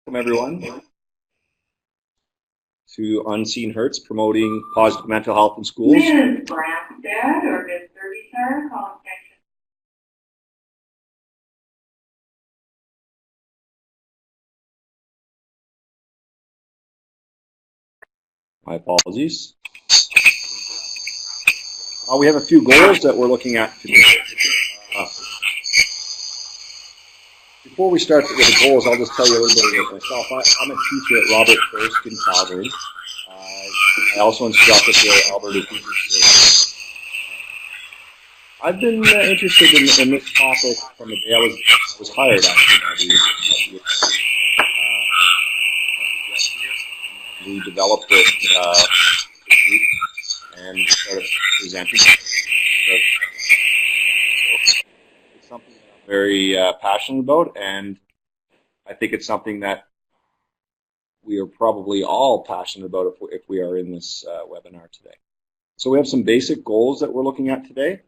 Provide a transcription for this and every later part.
Welcome everyone to Unseen Hurts, promoting positive mental health in schools. Ms. Branstad or Ms. Derbyshire, call extension. My apologies. We have a few goals that we're looking at today. Before we start with the goals, I'll just tell you a little bit about myself. I'm a teacher at Robert First in Calgary. I also instruct at the Alberta Teachers Training. I've been interested in this topic from the day I was hired, actually. We developed it and started presenting. It's something that I'm very passionate about, and I think it's something that we are probably all passionate about if we are in this webinar today. So we have some basic goals that we're looking at today.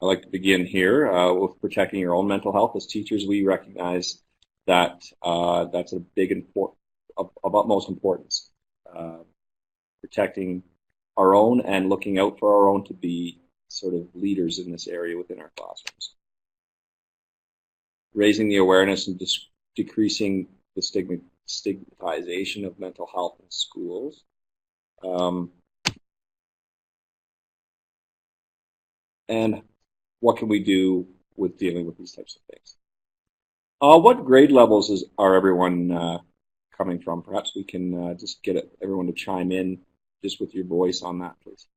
I'd like to begin here with protecting your own mental health. As teachers, we recognize that that's a big of utmost importance. Protecting our own and looking out for our own to be sort of leaders in this area within our classrooms. Raising the awareness and decreasing the stigmatization of mental health in schools. And what can we do with dealing with these types of things? What grade levels are everyone coming from? Perhaps we can just get everyone to chime in just with your voice on that, please.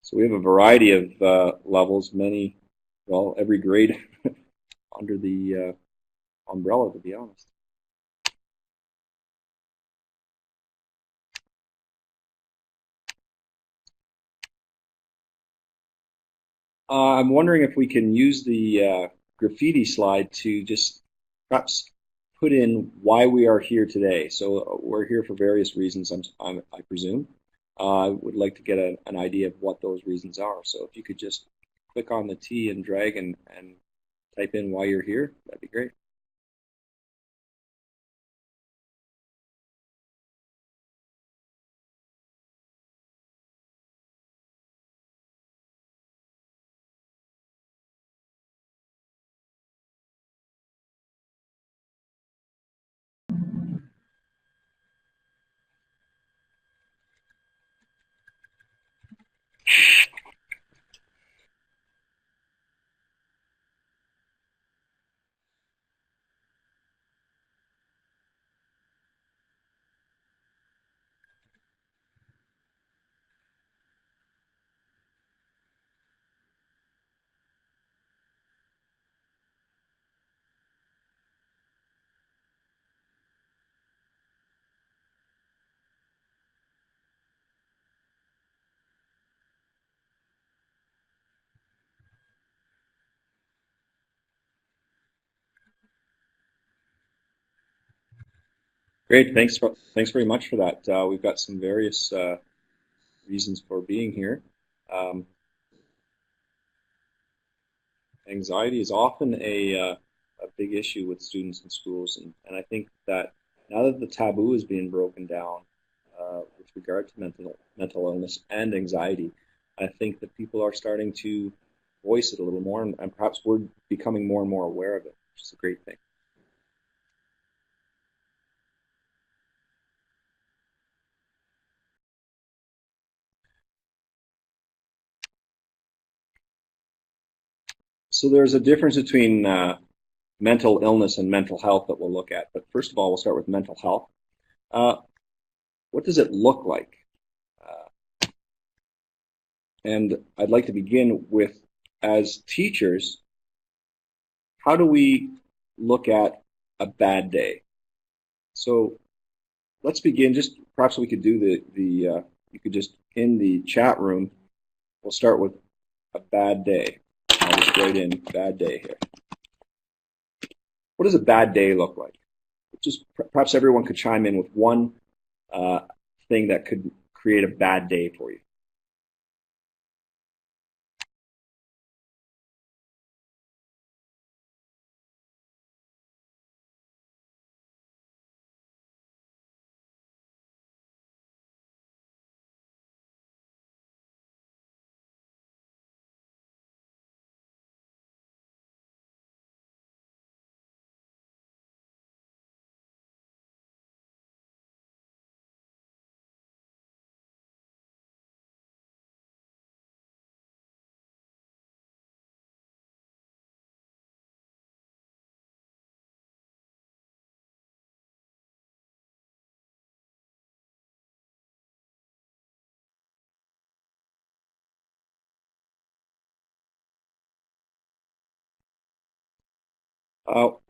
So we have a variety of levels, every grade under the umbrella, to be honest. I'm wondering if we can use the graffiti slide to just perhaps put in why we are here today. So we're here for various reasons, I presume. I would like to get an idea of what those reasons are. So if you could just click on the T and drag and type in why you're here, that'd be great. Great, thanks very much for that. We've got some various reasons for being here. Anxiety is often a big issue with students in schools, and I think that now that the taboo is being broken down with regard to mental illness and anxiety, I think that people are starting to voice it a little more, and perhaps we're becoming more and more aware of it, which is a great thing. So there's a difference between mental illness and mental health that we'll look at. But first of all, we'll start with mental health. What does it look like? And I'd like to begin with, as teachers, how do we look at a bad day? So let's begin. Just perhaps we could do you could just in the chat room. We'll start with a bad day. I'll just write in bad day here. What does a bad day look like? Just perhaps everyone could chime in with one thing that could create a bad day for you.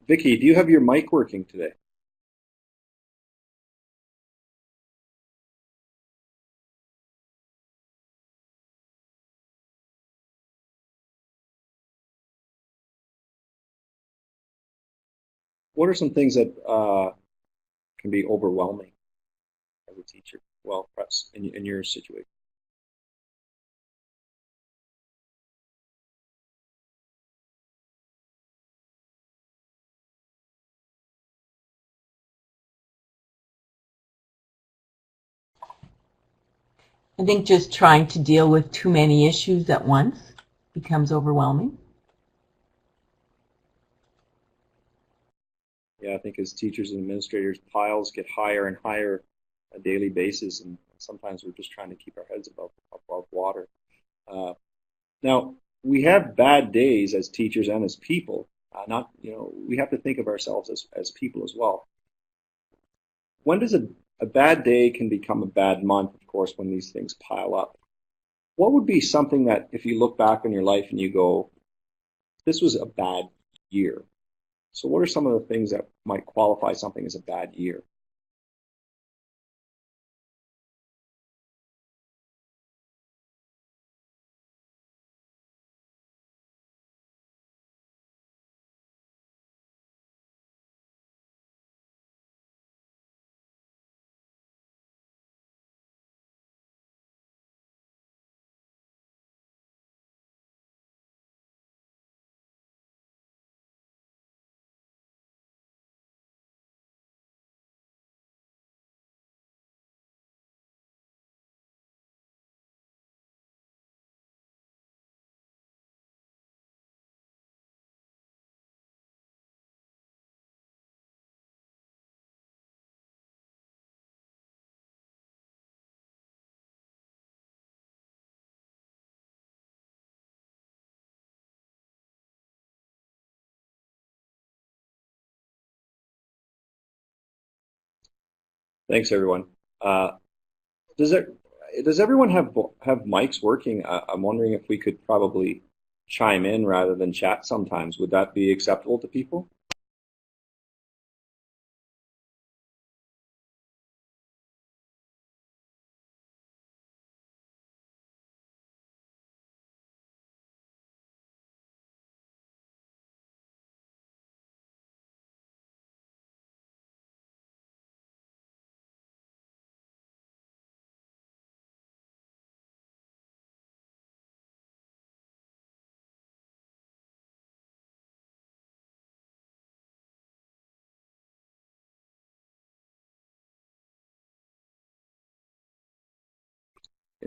Vicky, do you have your mic working today? What are some things that can be overwhelming as a teacher? Well, perhaps in your situation. I think just trying to deal with too many issues at once becomes overwhelming. Yeah, I think as teachers and administrators, piles get higher and higher on a daily basis, and sometimes we're just trying to keep our heads above water. Now, we have bad days as teachers and as people. Not, we have to think of ourselves as people as well. When does a bad day can become a bad month, of course, when these things pile up? What would be something that if you look back on your life and you go, this was a bad year? So what are some of the things that might qualify something as a bad year? Thanks, everyone. Does it, does everyone have mics working? I'm wondering if we could probably chime in rather than chat sometimes. Would that be acceptable to people?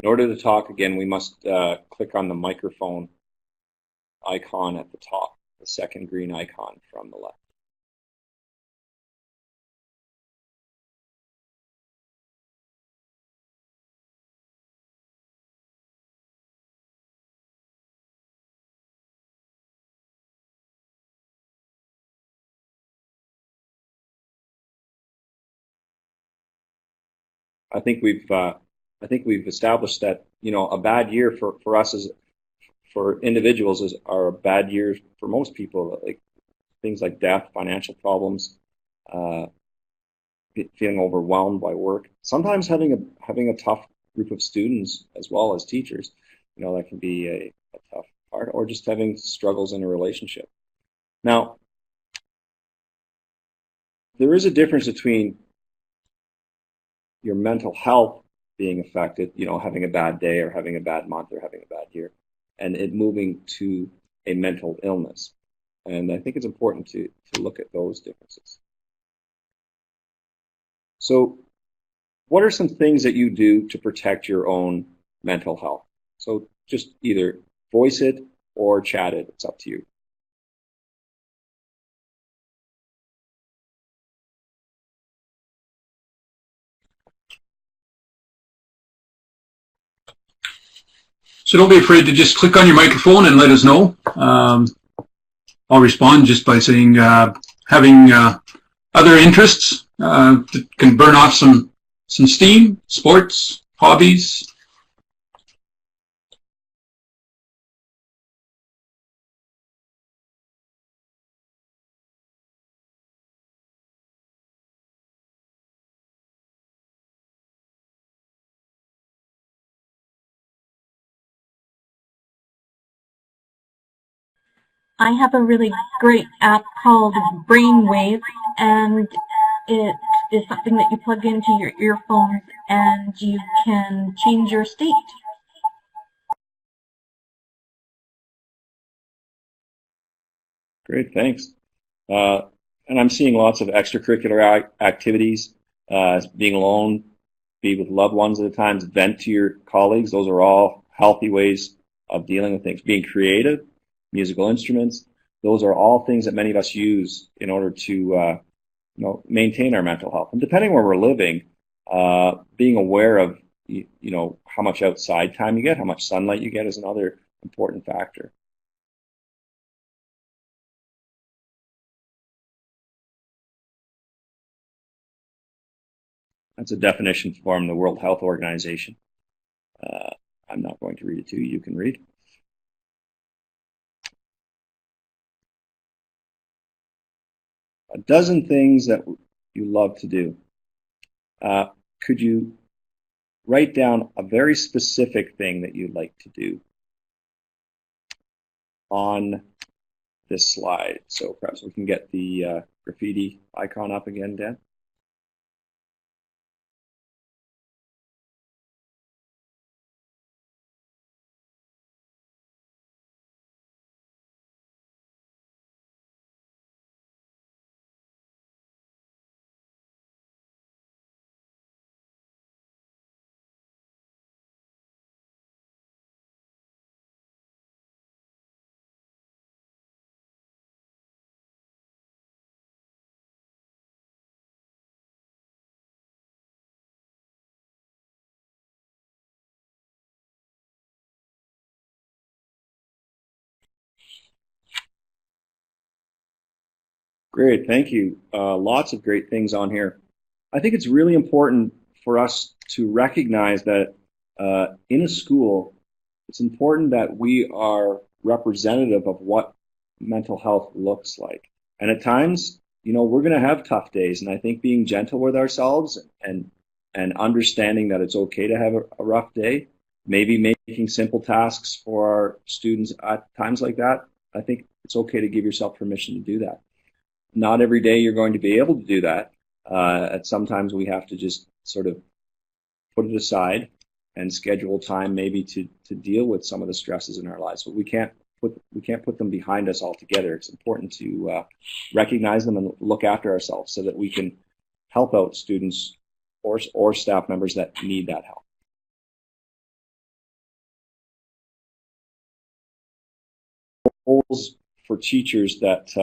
In order to talk again, we must click on the microphone icon at the top, the second green icon from the left. I think we've I think we've established that, a bad year for us for individuals are a bad year for most people, like things like death, financial problems, uh, feeling overwhelmed by work. Sometimes having a tough group of students as well as teachers, that can be a tough part, or just having struggles in a relationship. Now, there is a difference between your mental health being affected, having a bad day or having a bad month or having a bad year, and it moving to a mental illness. And I think it's important to look at those differences. So what are some things that you do to protect your own mental health? So just either voice it or chat it. It's up to you. So don't be afraid to just click on your microphone and let us know. I'll respond just by saying having other interests that can burn off some steam, sports, hobbies. I have a really great app called Brainwave, and it is something that you plug into your earphones and you can change your state. Great, thanks. And I'm seeing lots of extracurricular activities, being alone, be with loved ones at times, vent to your colleagues. Those are all healthy ways of dealing with things. Being creative, musical instruments, those are all things that many of us use in order to maintain our mental health. And depending where we're living, being aware of how much outside time you get, how much sunlight you get is another important factor. That's a definition from the World Health Organization. I'm not going to read it to you. You can read. A dozen things that you love to do. Could you write down a very specific thing that you'd like to do on this slide? So perhaps we can get the graffiti icon up again, Dan. Great, thank you. Lots of great things on here. I think it's really important for us to recognize that in a school, it's important that we are representative of what mental health looks like. And at times, we're going to have tough days. And I think being gentle with ourselves and understanding that it's okay to have a rough day, maybe making simple tasks for our students at times like that, I think it's okay to give yourself permission to do that. Not every day you're going to be able to do that. Sometimes we have to just sort of put it aside and schedule time maybe to deal with some of the stresses in our lives. But we can't put them behind us altogether. It's important to recognize them and look after ourselves so that we can help out students or staff members that need that help. Goals for teachers that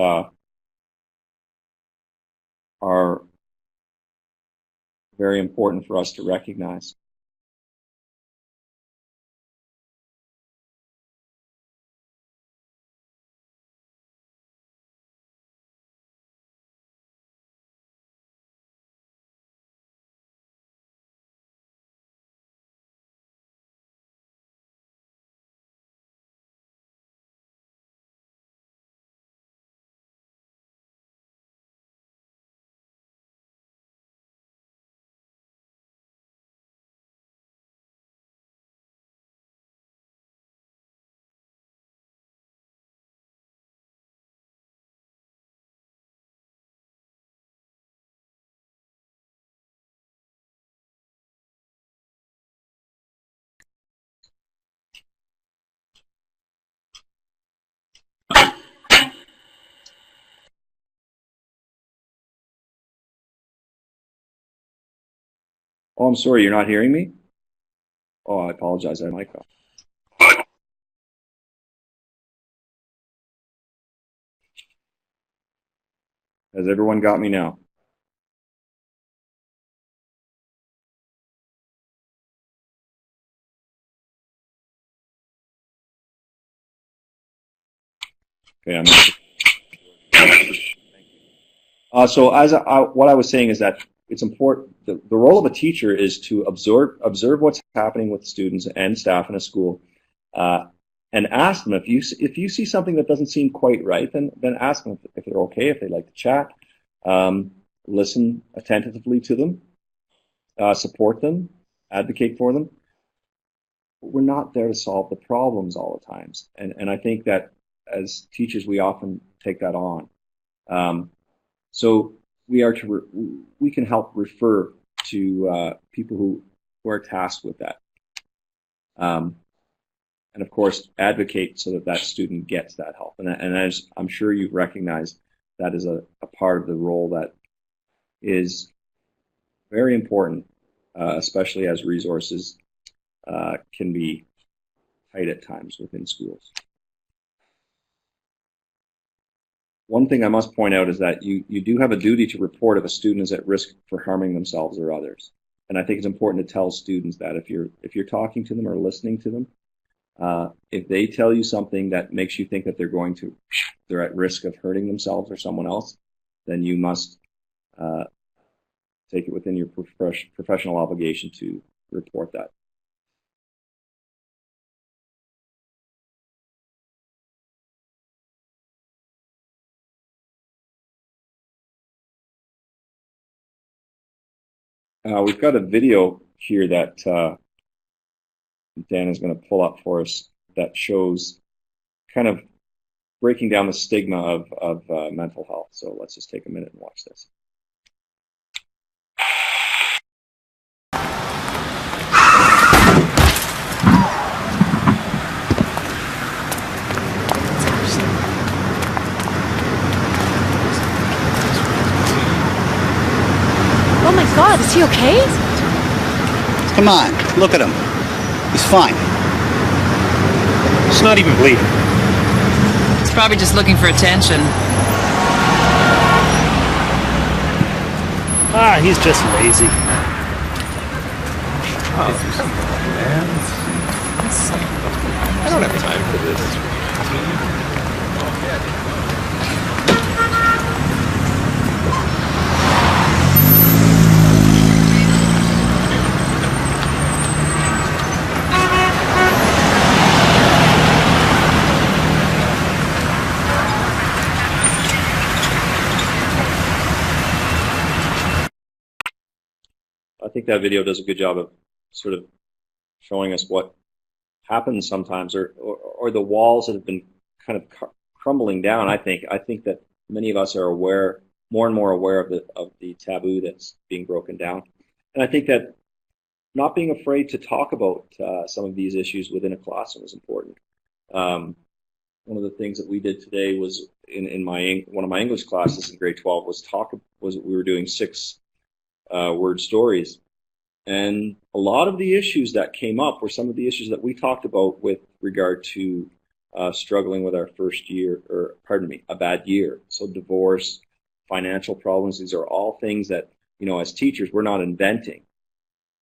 are very important for us to recognize. Oh, I'm sorry, you're not hearing me? Oh, I apologize, I had my mic off. Has everyone got me now? Okay, so what I was saying is that it's important. The role of a teacher is to observe what's happening with students and staff in a school, and ask them if you see something that doesn't seem quite right, then ask them if they're okay, if they'd like to chat, listen attentively to them, support them, advocate for them. But we're not there to solve the problems all the times, and I think that as teachers we often take that on. So we can help refer to people who are tasked with that, and of course advocate so that that student gets that help. And as I'm sure you've recognized, that is a part of the role that is very important, especially as resources can be tight at times within schools. One thing I must point out is that you do have a duty to report if a student is at risk for harming themselves or others. And I think it's important to tell students that if you're talking to them or listening to them, if they tell you something that makes you think that they're at risk of hurting themselves or someone else, then you must take it within your professional obligation to report that. We've got a video here that Dan is going to pull up for us that shows kind of breaking down the stigma of mental health. So let's just take a minute and watch this. Oh my God, is he okay? Come on, look at him. He's fine. It's not even bleeding. He's probably just looking for attention. Ah, he's just lazy. Oh, come on, man. I don't have time for this. I think that video does a good job of sort of showing us what happens sometimes, or the walls that have been kind of crumbling down. I think that many of us are more and more aware of the taboo that's being broken down, and I think that not being afraid to talk about some of these issues within a classroom is important. One of the things that we did today was in one of my English classes in grade 12 was we were doing 6 word stories. And a lot of the issues that came up were some of the issues that we talked about with regard to struggling with our first year, or pardon me, a bad year. So divorce, financial problems, these are all things that, as teachers, we're not inventing.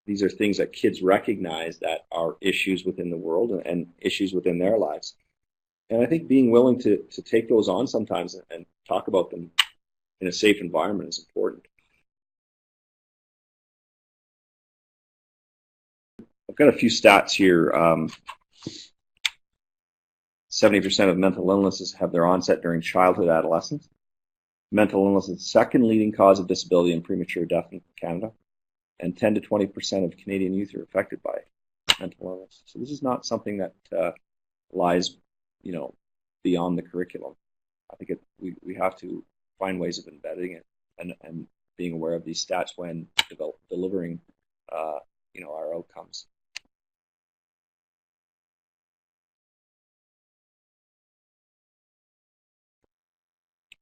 These are things that kids recognize that are issues within the world and issues within their lives. And I think being willing to take those on sometimes and talk about them in a safe environment is important. I've got a few stats here. 70% of mental illnesses have their onset during childhood, adolescence. Mental illness is the second leading cause of disability and premature death in Canada, and 10 to 20% of Canadian youth are affected by mental illness. So this is not something that lies, beyond the curriculum. I think we have to find ways of embedding it and being aware of these stats when delivering, our outcomes.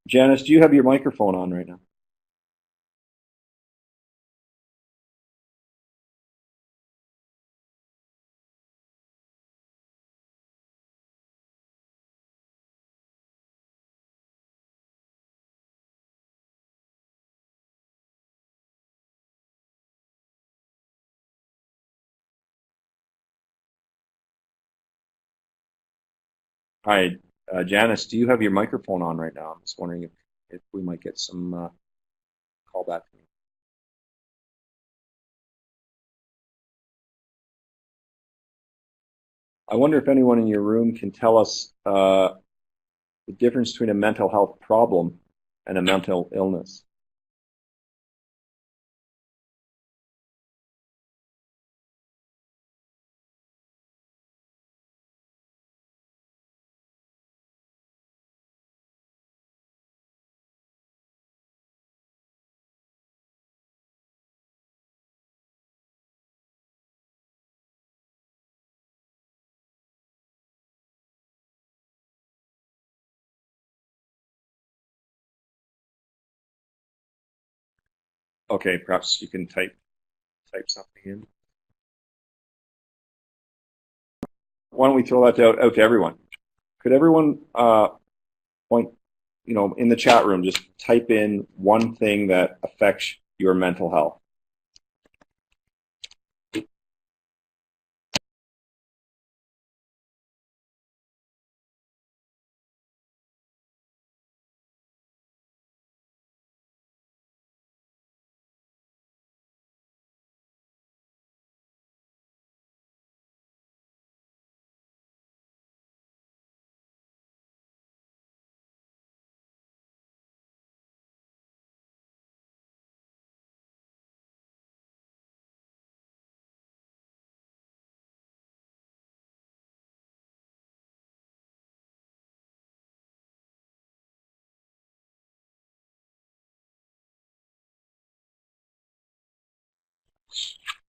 Janice, do you have your microphone on right now? Hi, Janice, do you have your microphone on right now? I'm just wondering if we might get some callback from you. I wonder if anyone in your room can tell us the difference between a mental health problem and a mental illness. Okay, perhaps you can type something in. Why don't we throw that out to everyone? Could everyone point, in the chat room, just type in one thing that affects your mental health?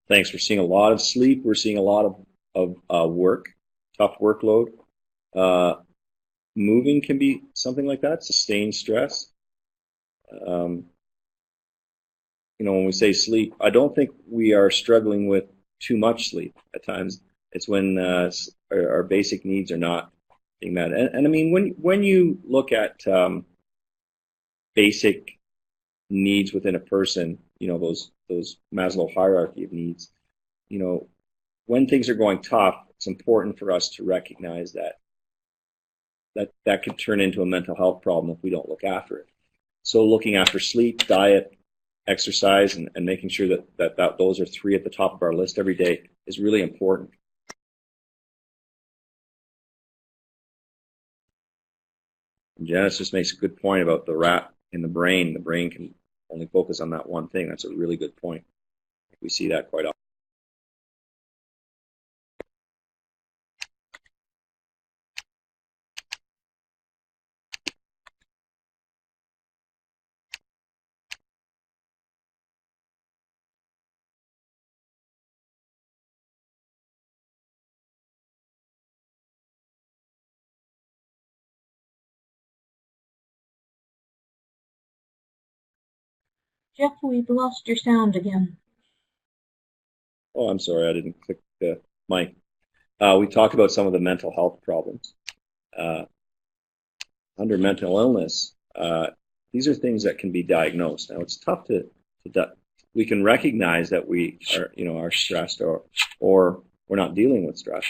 Thanks. We're seeing a lot of sleep. We're seeing a lot of work, tough workload. Moving can be something like that, sustained stress. When we say sleep, I don't think we are struggling with too much sleep. At times, it's when our basic needs are not being met. And I mean, when you look at basic needs within a person, those Maslow hierarchy of needs, when things are going tough, it's important for us to recognize that could turn into a mental health problem if we don't look after it. So looking after sleep, diet, exercise, and making sure that those are three at the top of our list every day is really important. And Janice just makes a good point about the rat in the brain. The brain can only focus on that one thing. That's a really good point. We see that quite often. Jeff, we've lost your sound again. Oh, I'm sorry, I didn't click the mic. We talked about some of the mental health problems. Under mental illness, these are things that can be diagnosed. Now, it's tough we can recognize that we are stressed or we're not dealing with stress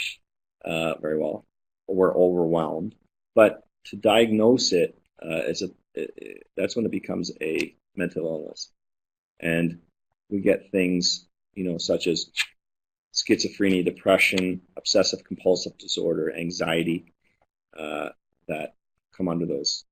very well, or we're overwhelmed. But to diagnose it, that's when it becomes a mental illness. And we get things, such as schizophrenia, depression, obsessive compulsive disorder, anxiety, that come under those.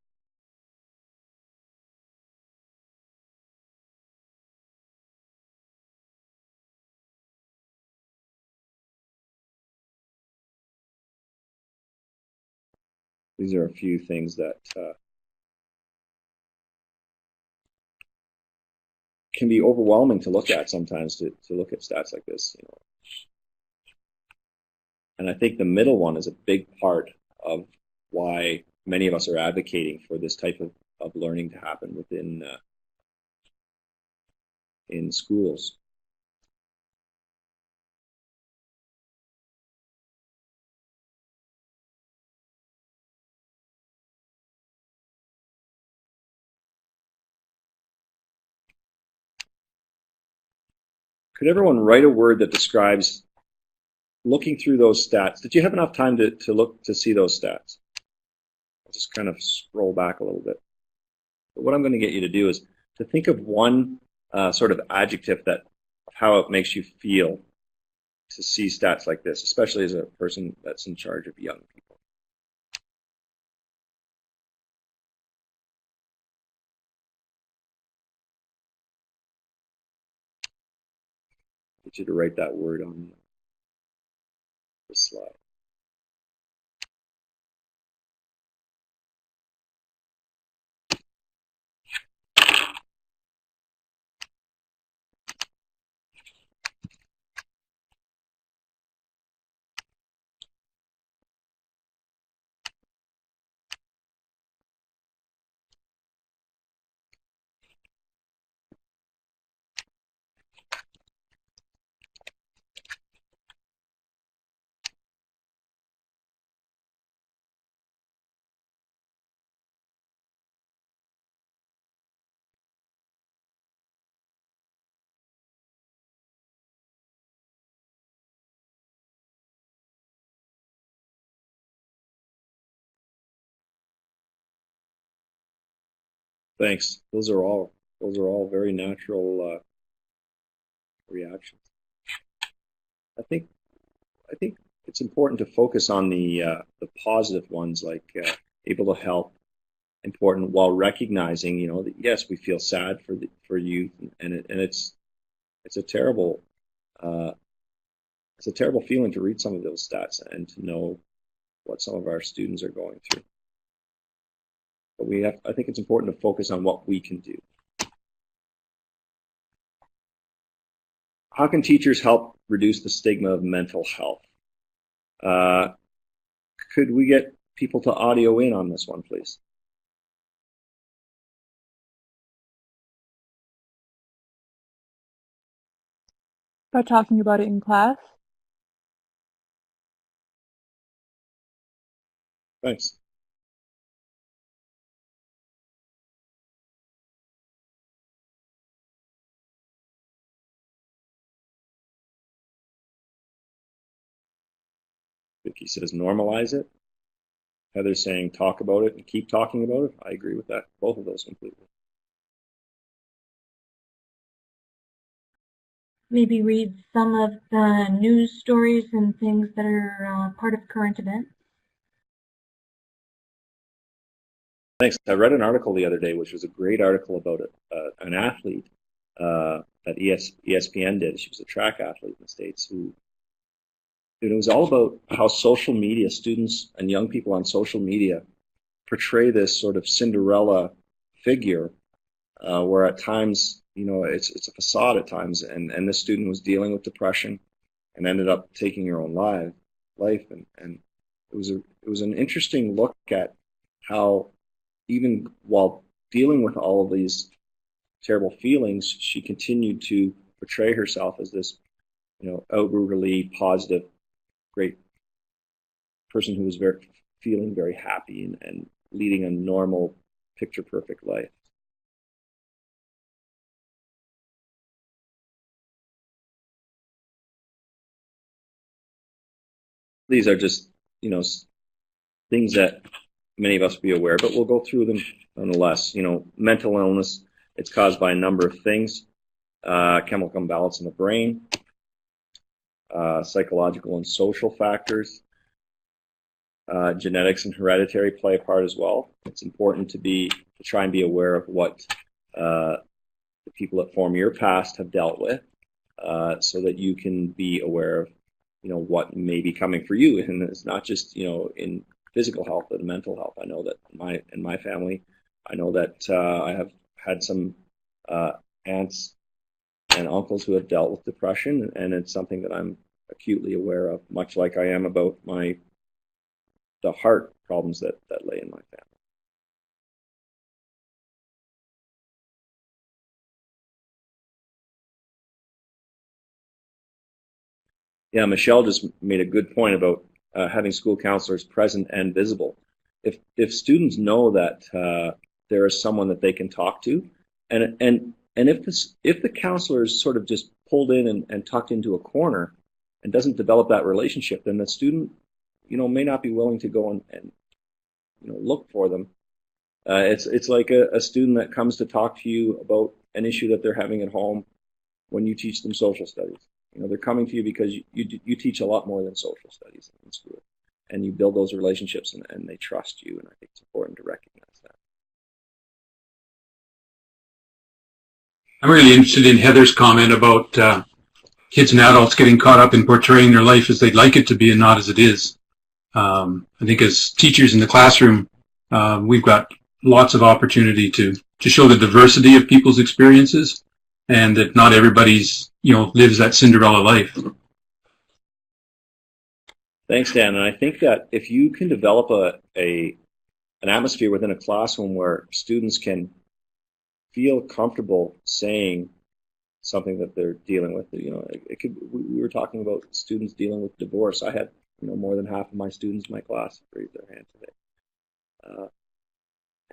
These are a few things that can be overwhelming to look at sometimes, to look at stats like this. And I think the middle one is a big part of why many of us are advocating for this type of learning to happen within in schools. Could everyone write a word that describes looking through those stats? Did you have enough time to look to see those stats? just kind of scroll back a little bit. But what I'm going to get you to do is to think of one sort of adjective that how it makes you feel to see stats like this, especially as a person that's in charge of young people. Get you to write that word on the slide. Thanks. Those are all very natural reactions. I think it's important to focus on the positive ones, like able to help, important, while recognizing, you know, that yes, we feel sad for youth, and it's a terrible feeling to read some of those stats and to know what some of our students are going through. But I think it's important to focus on what we can do. How can teachers help reduce the stigma of mental health? Could we get people to audio in on this one, please? By talking about it in class? Thanks. Vicky says normalize it. Heather's saying talk about it and keep talking about it. I agree with that. Both of those completely. Maybe read some of the news stories and things that are part of current events. Thanks. I read an article the other day, which was a great article about an athlete that ESPN did. She was a track athlete in the States who, it was all about how social media, students and young people on social media portray this sort of Cinderella figure where at times, you know, it's a facade at times. And this student was dealing with depression and ended up taking her own life. And it was an interesting look at how even while dealing with all of these terrible feelings, she continued to portray herself as this, you know, outwardly positive, great person who was feeling very happy and leading a normal, picture-perfect life. These are just, you know, things that many of us will be aware, but we'll go through them nonetheless. You know, mental illness, it's caused by a number of things, chemical imbalance in the brain, psychological and social factors, genetics and hereditary play a part as well. It's important to try and be aware of what the people that form your past have dealt with, so that you can be aware of, you know, what may be coming for you. And it's not just, you know, in physical health, but mental health. I know that in my family, I know that I have had some aunts and uncles who have dealt with depression, and it's something that I'm acutely aware of, much like I am about the heart problems that lay in my family. Yeah, Michelle just made a good point about having school counselors present and visible. If students know that there is someone that they can talk to, and if the counselor is sort of just pulled in and tucked into a corner and doesn't develop that relationship, then the student, you know, may not be willing to go and look for them. It's like a student that comes to talk to you about an issue that they're having at home when you teach them social studies. They're coming to you because you teach a lot more than social studies in school, and you build those relationships, and they trust you, and I think it's important to recognize that. I'm really interested in Heather's comment about kids and adults getting caught up in portraying their life as they'd like it to be and not as it is. I think as teachers in the classroom, we've got lots of opportunity to show the diversity of people's experiences, and that not everybody's lives that Cinderella life. Thanks, Dan. And I think that if you can develop an atmosphere within a classroom where students can feel comfortable saying something that they're dealing with, it could. We were talking about students dealing with divorce. I had more than half of my students in my class raise their hand today.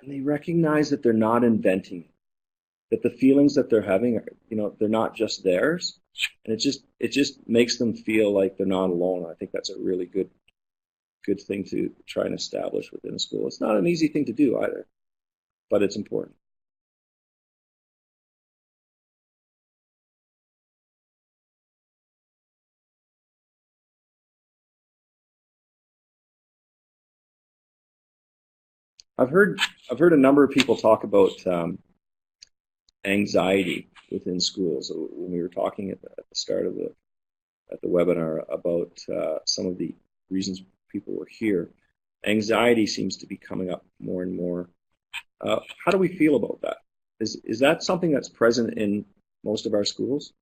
And they recognize that they're not inventing it, that the feelings that they're having are, they're not just theirs, and it just makes them feel like they're not alone. I think that's a really good thing to try and establish within a school. It's not an easy thing to do either, but it's important. I've heard a number of people talk about anxiety within schools. When we were talking at the start of the webinar about some of the reasons people were here, anxiety seems to be coming up more and more. How do we feel about that? Is that something that's present in most of our schools?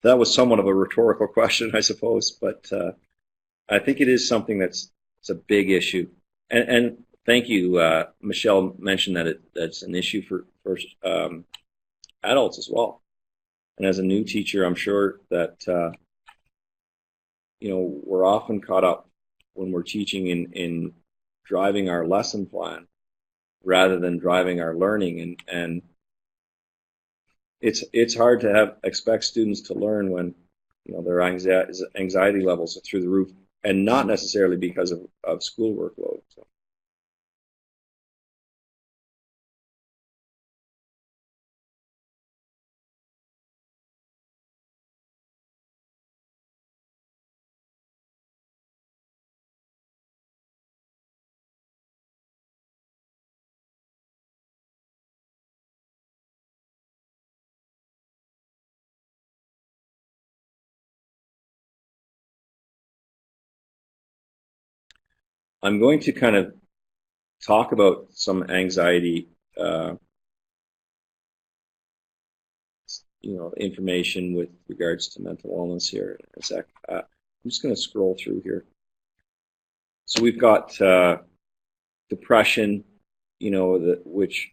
That was somewhat of a rhetorical question, I suppose, but I think it is something it's a big issue. And thank you, Michelle mentioned that that's an issue for adults as well. And as a new teacher, I'm sure that we're often caught up when we're teaching in driving our lesson plan rather than driving our learning, and it's hard to expect students to learn when their anxiety levels are through the roof, and not necessarily because of school workload. So. I'm going to kind of talk about some anxiety, information with regards to mental illness here in a sec. I'm just going to scroll through here. So we've got depression, which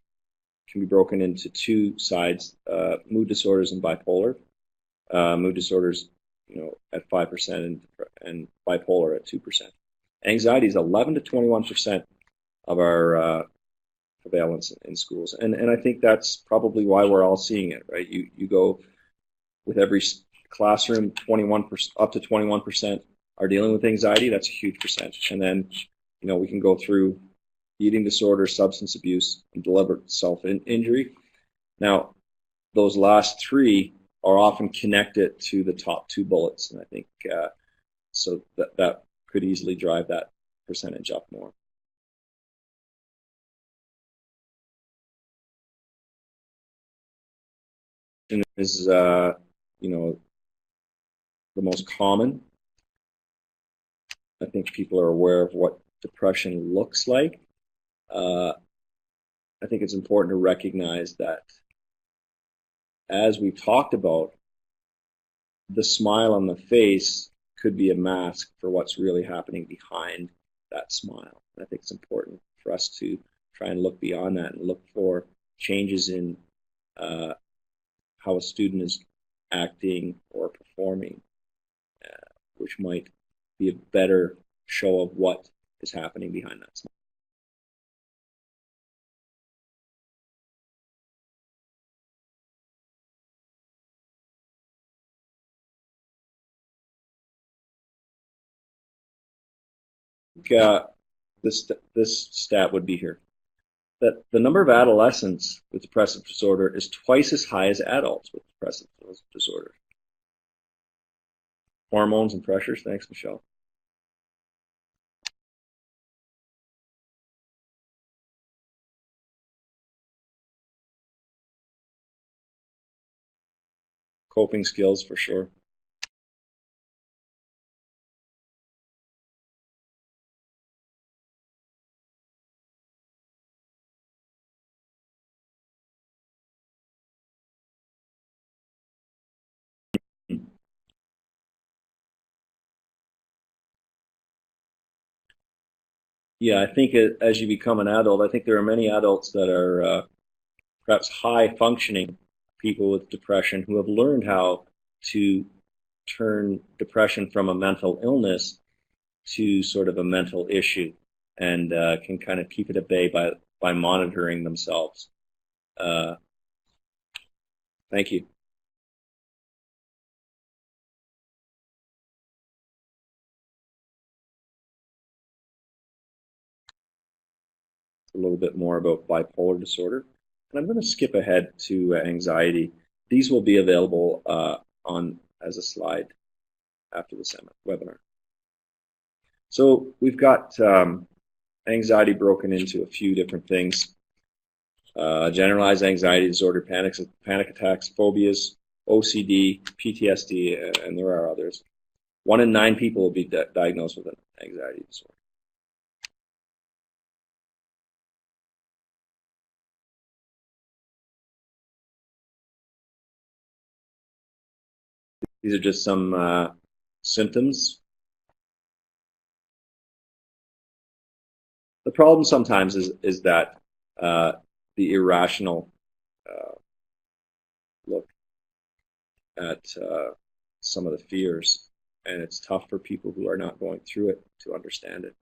can be broken into two sides: mood disorders and bipolar. Mood disorders, at 5%, and bipolar at 2%. Anxiety is 11 to 21% of our prevalence in schools, and I think that's probably why we're all seeing it, right? You go with every classroom, 21% up to 21% are dealing with anxiety. That's a huge percentage, and then we can go through eating disorder, substance abuse, and deliberate self-injury. Now, those last three are often connected to the top two bullets, and I think so that could easily drive that percentage up more. And this is, the most common. I think people are aware of what depression looks like. I think it's important to recognize that, as we've talked about, the smile on the face could be a mask for what's really happening behind that smile. I think it's important for us to try and look beyond that and look for changes in how a student is acting or performing, which might be a better show of what is happening behind that smile. This stat would be here, that the number of adolescents with depressive disorder is twice as high as adults with depressive disorder. Hormones and pressures. Thanks, Michelle. Coping skills for sure. Yeah, I think as you become an adult, I think there are many adults that are perhaps high functioning people with depression who have learned how to turn depression from a mental illness to sort of a mental issue, and can kind of keep it at bay by monitoring themselves. Thank you. A little bit more about bipolar disorder. And I'm going to skip ahead to anxiety. These will be available as a slide after the webinar. So we've got anxiety broken into a few different things. Generalized anxiety disorder, panic attacks, phobias, OCD, PTSD, and there are others. 1 in 9 people will be diagnosed with an anxiety disorder. These are just some symptoms. The problem sometimes is that the irrational look at some of the fears, and it's tough for people who are not going through it to understand it.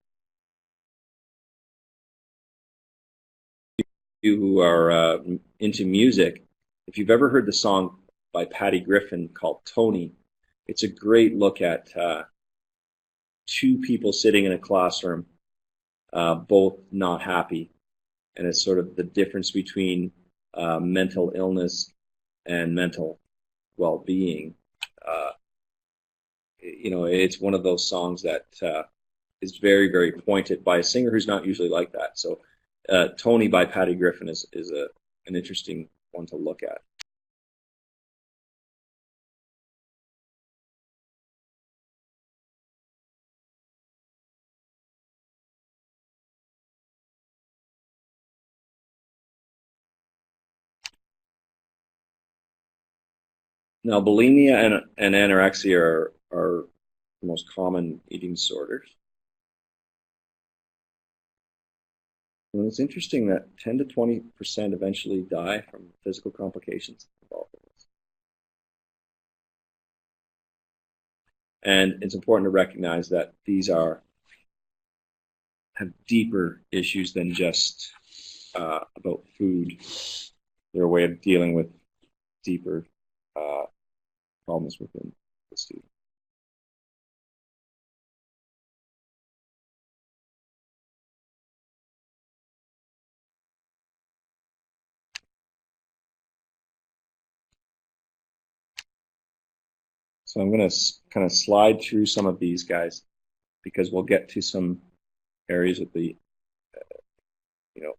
You who are into music, if you've ever heard the song by Patty Griffin called Tony, it's a great look at 2 people sitting in a classroom, both not happy, and it's sort of the difference between mental illness and mental well-being. It's one of those songs that is very, very pointed by a singer who's not usually like that. So Tony by Patty Griffin is an interesting one to look at. Now, bulimia and anorexia are the most common eating disorders. And it's interesting that 10 to 20% eventually die from physical complications involved in this. And it's important to recognize that these have deeper issues than just about food. They're a way of dealing with deeper problems within the student. So I'm going to kind of slide through some of these guys because we'll get to some areas of the,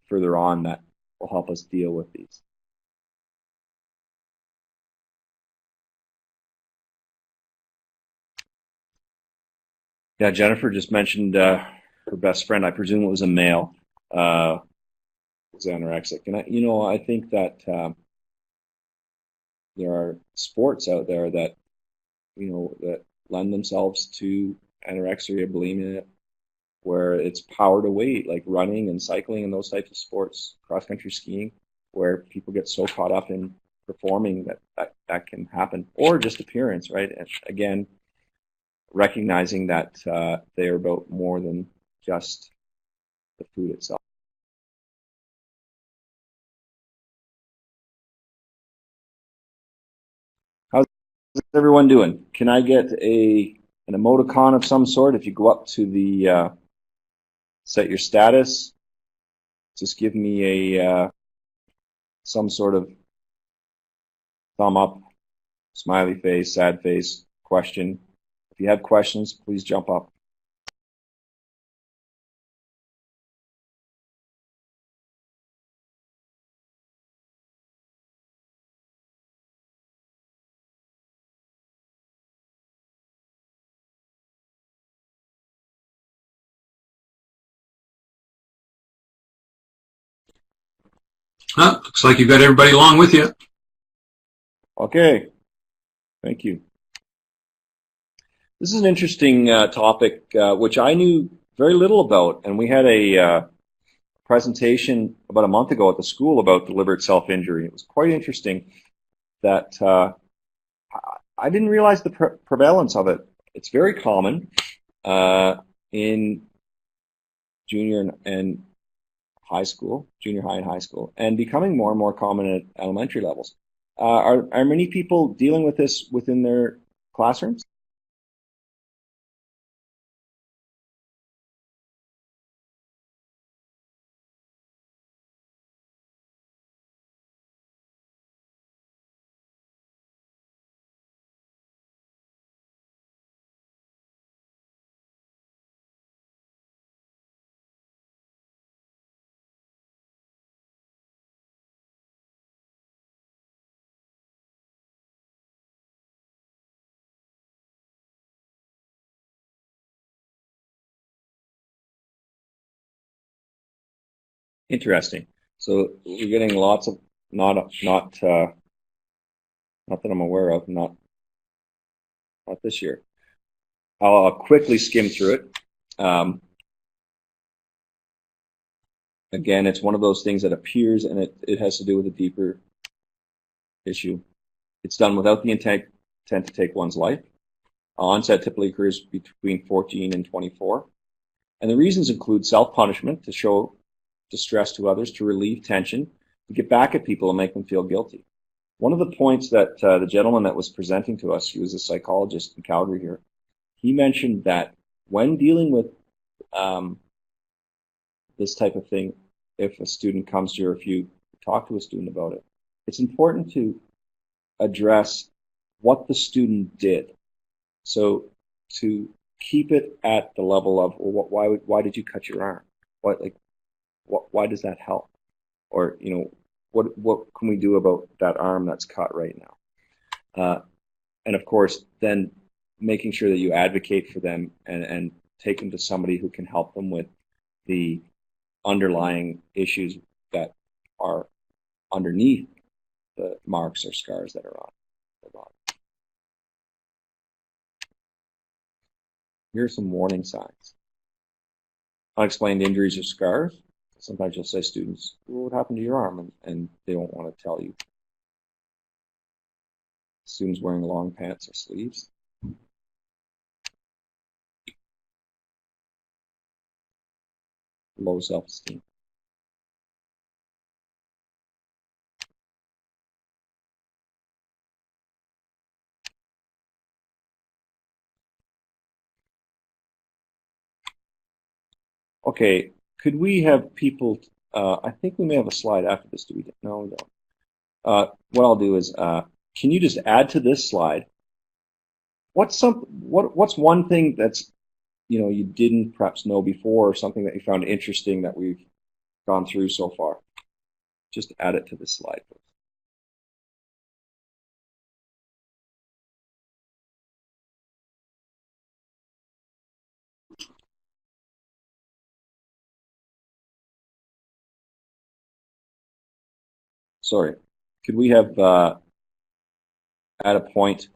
further on that will help us deal with these. Yeah, Jennifer just mentioned her best friend. I presume it was a male, was anorexic, and I think that there are sports out there that that lend themselves to anorexia, bulimia, where it's power to weight, like running and cycling and those types of sports, cross-country skiing, where people get so caught up in performing that can happen, or just appearance, right? And again, recognizing that they are about more than just the food itself. How's everyone doing? Can I get an emoticon of some sort? If you go up to the set your status, just give me a some sort of thumb up, smiley face, sad face, question. If you have questions, please jump up. Looks like you've got everybody along with you. Okay, thank you. This is an interesting topic, which I knew very little about, and we had a presentation about a month ago at the school about deliberate self-injury. It was quite interesting that I didn't realize the prevalence of it. It's very common in junior and high school, junior high and high school, and becoming more and more common at elementary levels. Are many people dealing with this within their classrooms? Interesting. So we're getting lots of not that I'm aware of, not this year. I'll quickly skim through it. Again, it's one of those things that appears, and it has to do with a deeper issue. It's done without the intent to take one's life. Onset typically occurs between 14 and 24. And the reasons include self-punishment to show distress to others, to relieve tension, to get back at people and make them feel guilty. One of the points that the gentleman that was presenting to us, he was a psychologist in Calgary here, he mentioned that when dealing with this type of thing, if a student comes to you or if you talk to a student about it, it's important to address what the student did. So to keep it at the level of, well, why did you cut your arm? Why does that help? Or, you know, what can we do about that arm that's cut right now? And of course, then making sure that you advocate for them and take them to somebody who can help them with the underlying issues that are underneath the marks or scars that are on the body. Here are some warning signs. Unexplained injuries or scars. Sometimes you'll say, students, what happened to your arm? And they don't want to tell you. Students wearing long pants or sleeves. Low self-esteem. Okay, could we have people, I think we may have a slide after this, do we? No, we don't. What I'll do is, can you just add to this slide, what's one thing that's, you know, you didn't perhaps know before, or something that you found interesting that we've gone through so far? Just add it to this slide, please. Sorry, could we have add a point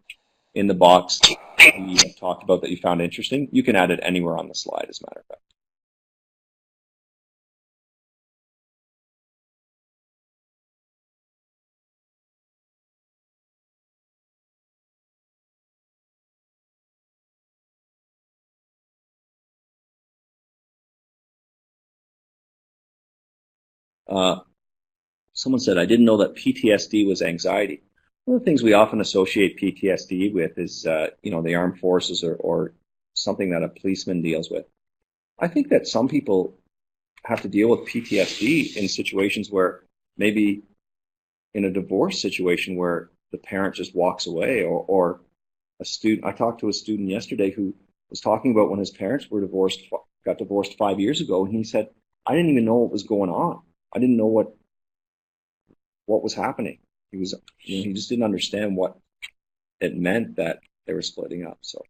in the box that we have talked about that you found interesting? You can add it anywhere on the slide, as a matter of fact. Someone said, I didn't know that PTSD was anxiety. One of the things we often associate PTSD with is, the armed forces or something that a policeman deals with. I think that some people have to deal with PTSD in situations where maybe in a divorce situation where the parent just walks away, or a student. I talked to a student yesterday who was talking about when his parents got divorced 5 years ago, and he said, I didn't even know what was going on. I didn't know what was happening. He just didn't understand what it meant that they were splitting up. So,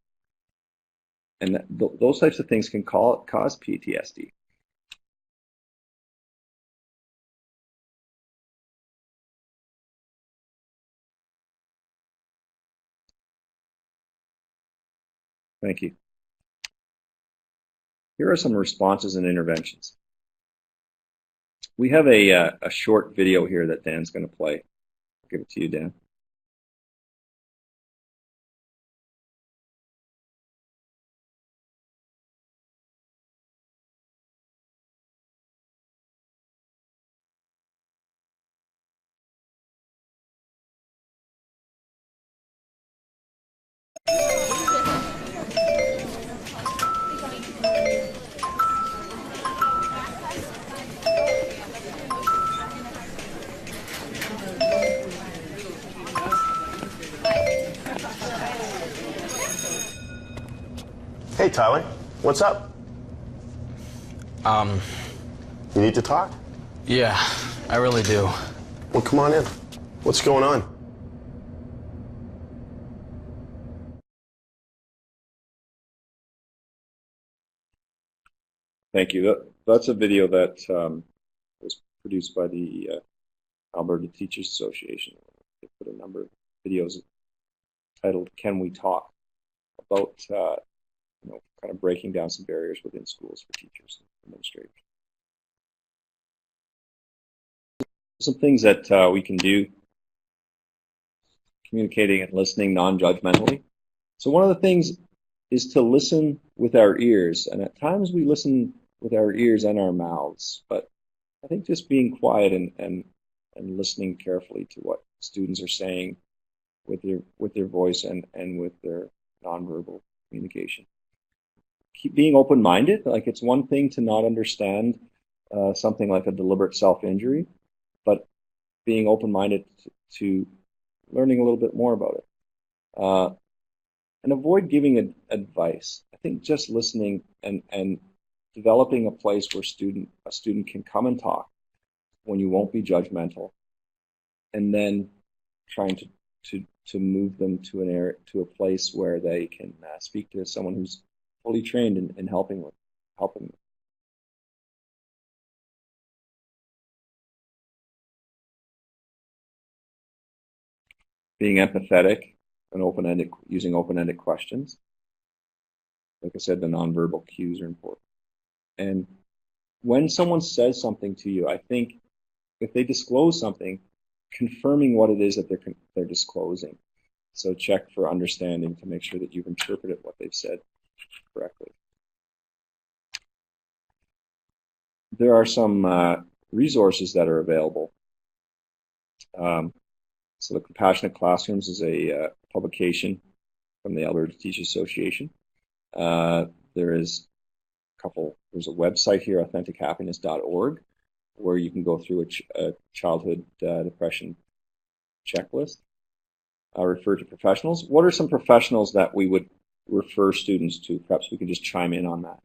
and those types of things can cause PTSD. Thank you. Here are some responses and interventions. We have a short video here that Dan's going to play. I'll give it to you, Dan. Hey, Tyler, what's up? You need to talk? Yeah, I really do. Well, come on in. What's going on? Thank you. That's a video that was produced by the Alberta Teachers Association. They put a number of videos titled "Can We Talk?" about kind of breaking down some barriers within schools for teachers and administrators. Some things that we can do: communicating and listening non-judgmentally. So one of the things is to listen with our ears, and at times we listen with our ears and our mouths, but I think just being quiet and listening carefully to what students are saying with their voice and with their nonverbal communication. Keep being open-minded. Like, it's one thing to not understand something like a deliberate self-injury, but being open-minded to learning a little bit more about it. And avoid giving advice. I think just listening and developing a place where a student can come and talk when you won't be judgmental, and then trying to move them to a place where they can speak to someone who's fully trained in helping them. Being empathetic and using open-ended questions. Like I said, the nonverbal cues are important. And when someone says something to you, I think if they disclose something, confirming what it is that they're disclosing. So check for understanding to make sure that you've interpreted what they've said correctly. There are some resources that are available. So the Compassionate Classrooms is a publication from the Alberta Teachers Association. There's a website here, AuthenticHappiness.org, where you can go through a childhood depression checklist. Refer to professionals. What are some professionals that we would refer students to? Perhaps we can just chime in on that.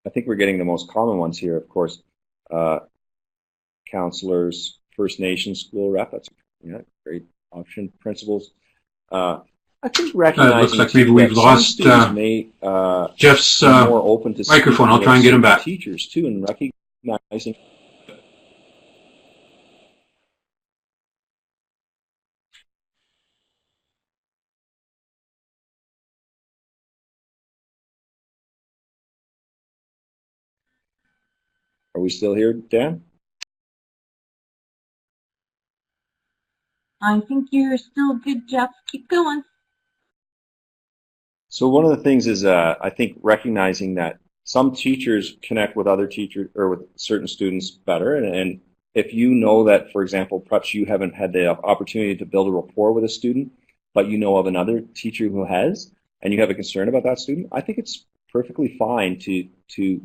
I think we're getting the most common ones here, of course. Counselors, First Nations school rep, that's a great option. Principals. I think recognizing looks like maybe we've lost Jeff's more open to microphone. I'll try and get him back. Teachers too, and recognize Nice and Are we still here, Dan? I think you're still good, Jeff. Keep going. So one of the things is, I think recognizing that some teachers connect with other teachers or with certain students better, and if you know that, for example, perhaps you haven't had the opportunity to build a rapport with a student, but you know of another teacher who has, and you have a concern about that student, I think it's perfectly fine to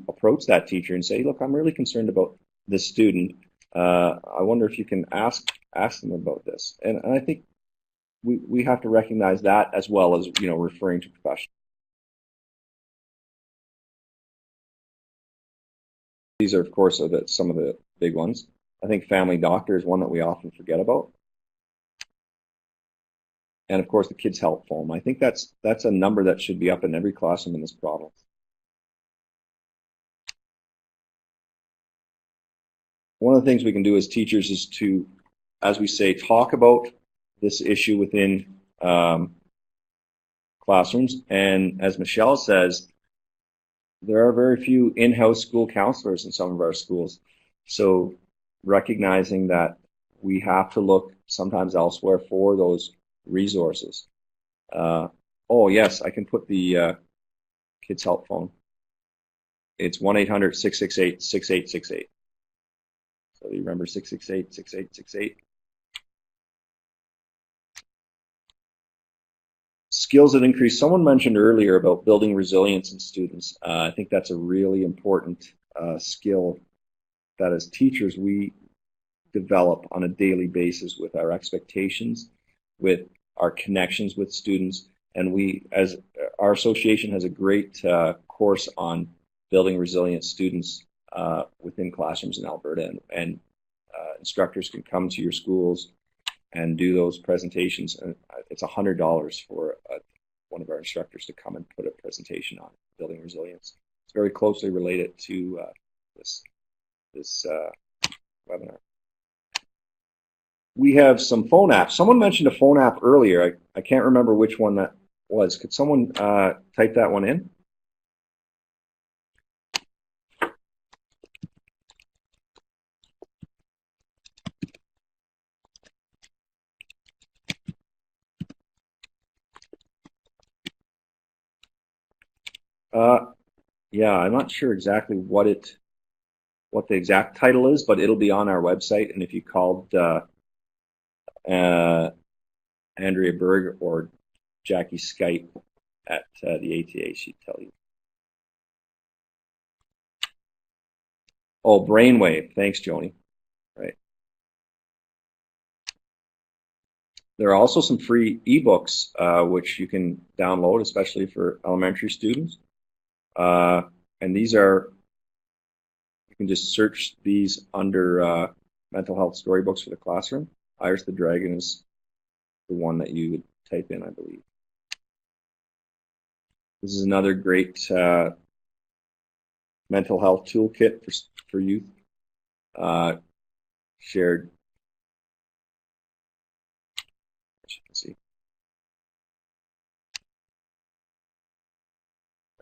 approach that teacher and say, look, I'm really concerned about this student. I wonder if you can ask them about this. And I think we have to recognize that as well as, you know, referring to professionals. These are, of course, some of the big ones. I think family doctor is one that we often forget about. And of course, the kids' health phone. I think that's a number that should be up in every classroom in this province. One of the things we can do as teachers is to, as we say, talk about this issue within classrooms. And as Michelle says, there are very few in-house school counselors in some of our schools. So recognizing that we have to look sometimes elsewhere for those resources. Oh, yes, I can put the kids' help phone. It's 1-800-668-6868. So you remember 668-6868? Skills that increase. Someone mentioned earlier about building resilience in students. I think that's a really important skill that as teachers we develop on a daily basis with our expectations, with our connections with students, and we, as our association, has a great course on building resilient students within classrooms in Alberta, and instructors can come to your schools and do those presentations. And it's $100 for one of our instructors to come and put a presentation on building resilience. It's very closely related to this webinar. We have some phone apps. Someone mentioned a phone app earlier. I can't remember which one that was. Could someone type that one in? Yeah, I'm not sure exactly what the exact title is, but it'll be on our website. And if you called Andrea Berg or Jackie Skype at the ATA, she'd tell you. Oh, Brainwave. Thanks, Joni. Right. There are also some free ebooks which you can download, especially for elementary students. And these are, you can just search these under mental health storybooks for the classroom. Iris the Dragon is the one that you would type in, I believe. This is another great mental health toolkit for youth. Shared, as you can see.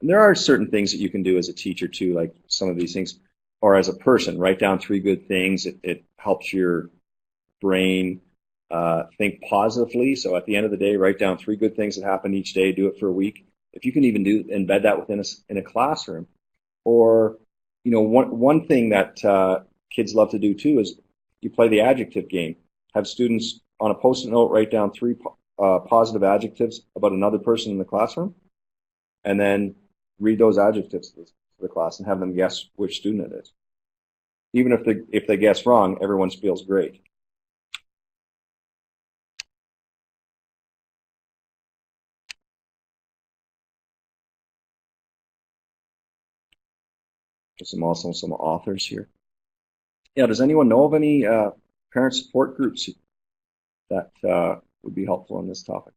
And there are certain things that you can do as a teacher too, like some of these things, or as a person, write down 3 good things. It helps your brain think positively. So at the end of the day, write down 3 good things that happen each day. Do it for a week. If you can even embed that within in a classroom, or you know, one thing that kids love to do too is you play the adjective game. Have students on a post-it note write down 3 positive adjectives about another person in the classroom, and then read those adjectives to the class and have them guess which student it is. Even if they guess wrong, everyone feels great. There's some authors here. Yeah, does anyone know of any parent support groups that would be helpful on this topic?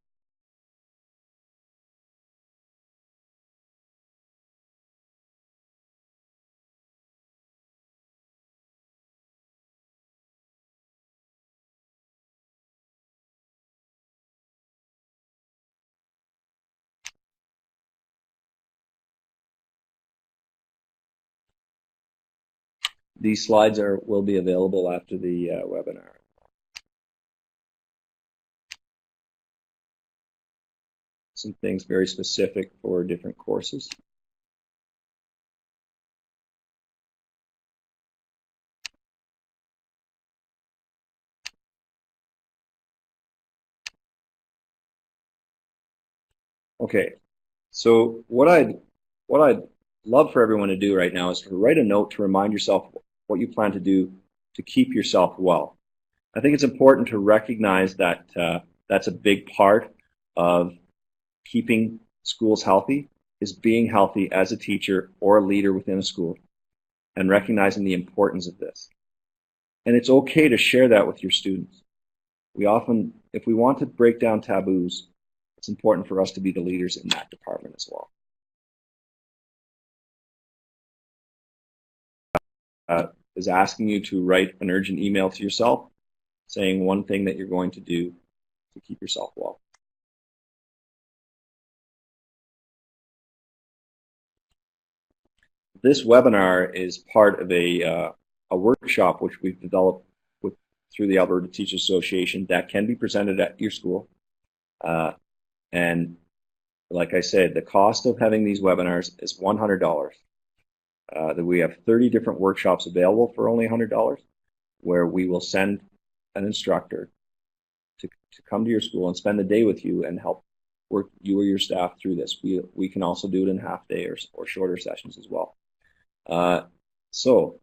these slides will be available after the webinar. Some things very specific for different courses. Okay, so what I'd love for everyone to do right now is to write a note to remind yourself what you plan to do to keep yourself well. I think it's important to recognize that that's a big part of keeping schools healthy, is being healthy as a teacher or a leader within a school, and recognizing the importance of this. And it's okay to share that with your students. We often, if we want to break down taboos, it's important for us to be the leaders in that department as well. Is asking you to write an urgent email to yourself saying one thing that you're going to do to keep yourself well. This webinar is part of a workshop which we've developed through the Alberta Teachers Association that can be presented at your school. And like I said, the cost of having these webinars is $100. That we have 30 different workshops available for only $100, where we will send an instructor to come to your school and spend the day with you and help work you or your staff through this. We can also do it in half day or shorter sessions as well. So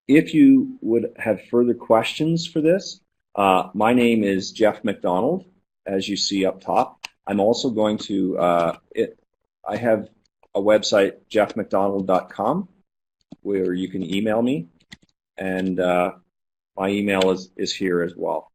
if you would have further questions for this, my name is Jeff McDonald, as you see up top. I'm also going to, I have a website, jeffmcdonald.com, where you can email me, and my email is here as well.